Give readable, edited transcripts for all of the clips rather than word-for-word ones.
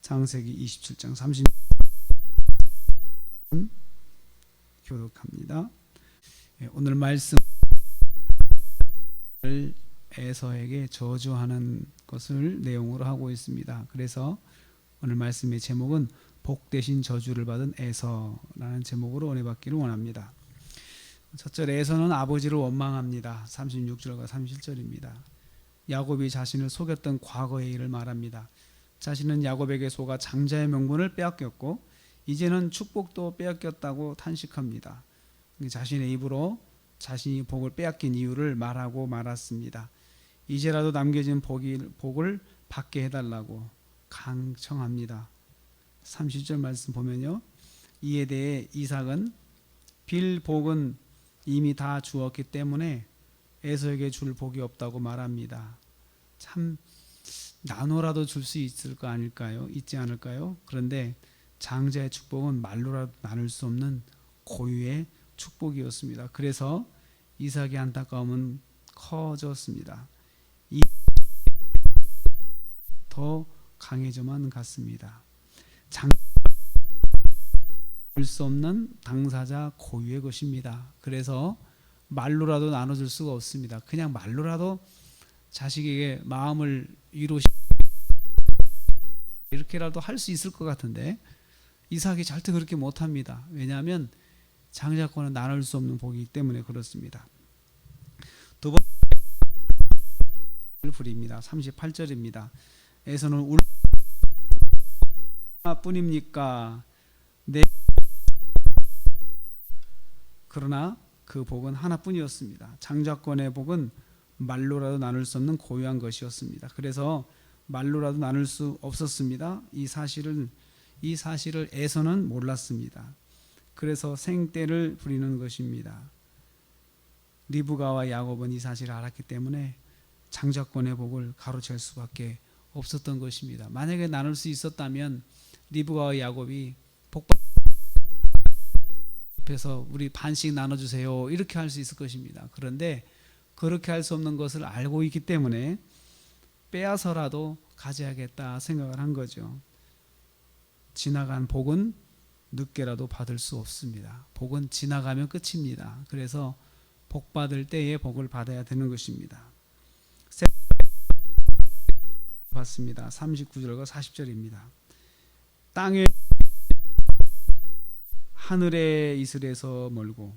창세기 27장 30절 교독합니다. 오늘 말씀을 에서에게 저주하는 것을 내용으로 하고 있습니다. 그래서 오늘 말씀의 제목은 복 대신 저주를 받은 에서라는 제목으로 은혜 받기를 원합니다. 첫째, 에서는 아버지를 원망합니다. 36절과 37절입니다. 야곱이 자신을 속였던 과거의 일을 말합니다. 자신은 야곱에게 속아 장자의 명분을 빼앗겼고 이제는 축복도 빼앗겼다고 탄식합니다. 자신의 입으로 자신이 복을 빼앗긴 이유를 말하고 말았습니다. 이제라도 남겨진 복을 받게 해달라고 강청합니다. 30절 말씀 보면요, 이에 대해 이삭은 빌 복은 이미 다 주었기 때문에 에서에게 줄 복이 없다고 말합니다. 참 나눠라도 줄 수 있을 거 아닐까요? 있지 않을까요? 그런데 장자의 축복은 말로라도 나눌 수 없는 고유의 축복이었습니다. 그래서 이삭의 안타까움은 커졌습니다. 더 강해져만 갔습니다. 나눌 수 없는 당사자 고유의 것입니다. 그래서 말로라도 나눠줄 수가 없습니다. 그냥 말로라도 자식에게 마음을 이렇게라도 할 수 있을 것 같은데 이삭이 절대 그렇게 못합니다. 왜냐하면 장자권은 나눌 수 없는 복이기 때문에 그렇습니다. 두 번째 부립니다. 38절입니다. 에서는 하나뿐입니까? 그러나 그 복은 하나뿐이었습니다. 장자권의 복은 말로라도 나눌 수 없는 고유한 것이었습니다. 그래서 말로라도 나눌 수 없었습니다. 이 사실을 에서는 몰랐습니다. 그래서 생떼를 부리는 것입니다. 리브가와 야곱은 이 사실을 알았기 때문에 장자권의 복을 가로챌 수밖에 없었던 것입니다. 만약에 나눌 수 있었다면 리브가와 야곱이 복 앞에서 우리 반씩 나눠주세요 이렇게 할 수 있을 것입니다. 그런데 그렇게 할 수 없는 것을 알고 있기 때문에 빼앗아서라도 가져야겠다 생각을 한 거죠. 지나간 복은 늦게라도 받을 수 없습니다. 복은 지나가면 끝입니다. 그래서 복 받을 때에 복을 받아야 되는 것입니다. 받습니다. 39절과 40절입니다. 땅에 하늘의 이슬에서 멀고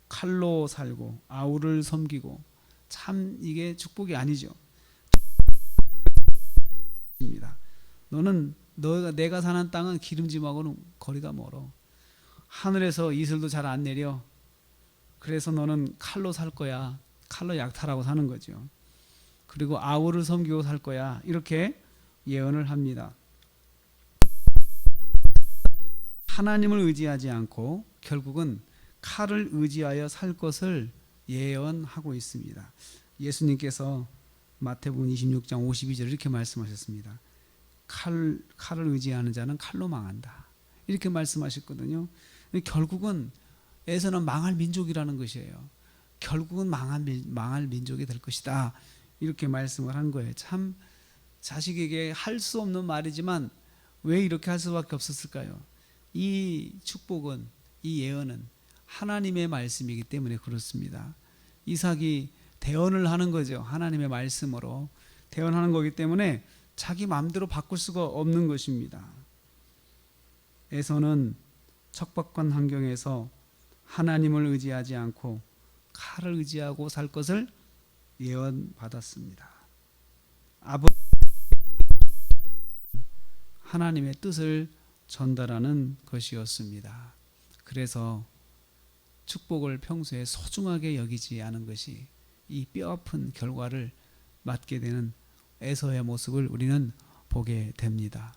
칼로 살고 아우를 섬기고, 참 이게 축복이 아니죠. 내가 사는 땅은 기름짐하고는 거리가 멀어. 하늘에서 이슬도 잘 안 내려. 그래서 너는 칼로 살 거야. 칼로 약탈하고 사는 거죠. 그리고 아우를 섬기고 살 거야. 이렇게 예언을 합니다. 하나님을 의지하지 않고 결국은 칼을 의지하여 살 것을 예언하고 있습니다. 예수님께서 마태복음 26장 52절 이렇게 말씀하셨습니다. 칼을 의지하는 자는 칼로 망한다. 이렇게 말씀하셨거든요. 결국은 에서는 망할 민족이라는 것이에요. 결국은 망할 민족이 될 것이다. 이렇게 말씀을 한 거예요. 참 자식에게 할 수 없는 말이지만 왜 이렇게 할 수밖에 없었을까요? 이 축복은, 이 예언은 하나님의 말씀이기 때문에 그렇습니다. 이삭이 대언을 하는 거죠. 하나님의 말씀으로 대언하는 거기 때문에 자기 마음대로 바꿀 수가 없는 것입니다. 에서는 척박한 환경에서 하나님을 의지하지 않고 칼을 의지하고 살 것을 예언받았습니다. 하나님의 뜻을 전달하는 것이었습니다. 그래서 축복을 평소에 소중하게 여기지 않은 것이 이 뼈아픈 결과를 맞게 되는 에서의 모습을 우리는 보게 됩니다.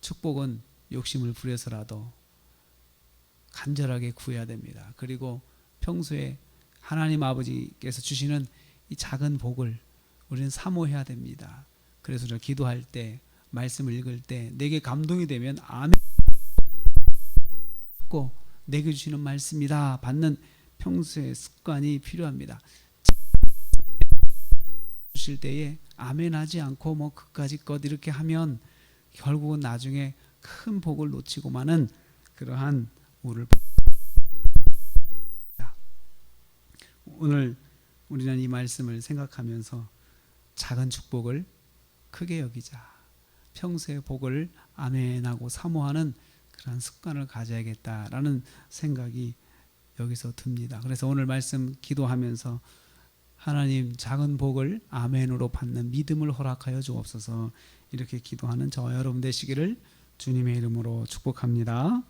축복은 욕심을 부려서라도 간절하게 구해야 됩니다. 그리고 평소에 하나님 아버지께서 주시는 이 작은 복을 우리는 사모해야 됩니다. 그래서 우리가 기도할 때, 말씀을 읽을 때 내게 감동이 되면 아멘 받고 내게 주시는 말씀이다 받는 평소의 습관이 필요합니다. 주실 때에 아멘 하지 않고 그까짓 것 이렇게 하면 결국은 나중에 큰 복을 놓치고만은 그러한 우를 오늘 우리는 이 말씀을 생각하면서 작은 축복을 크게 여기자. 평소의 복을 아멘하고 사모하는 그런 습관을 가져야겠다라는 생각이 여기서 듭니다. 그래서 오늘 말씀 기도하면서 하나님 작은 복을 아멘으로 받는 믿음을 허락하여 주옵소서. 이렇게 기도하는 저와 여러분 되시기를 주님의 이름으로 축복합니다.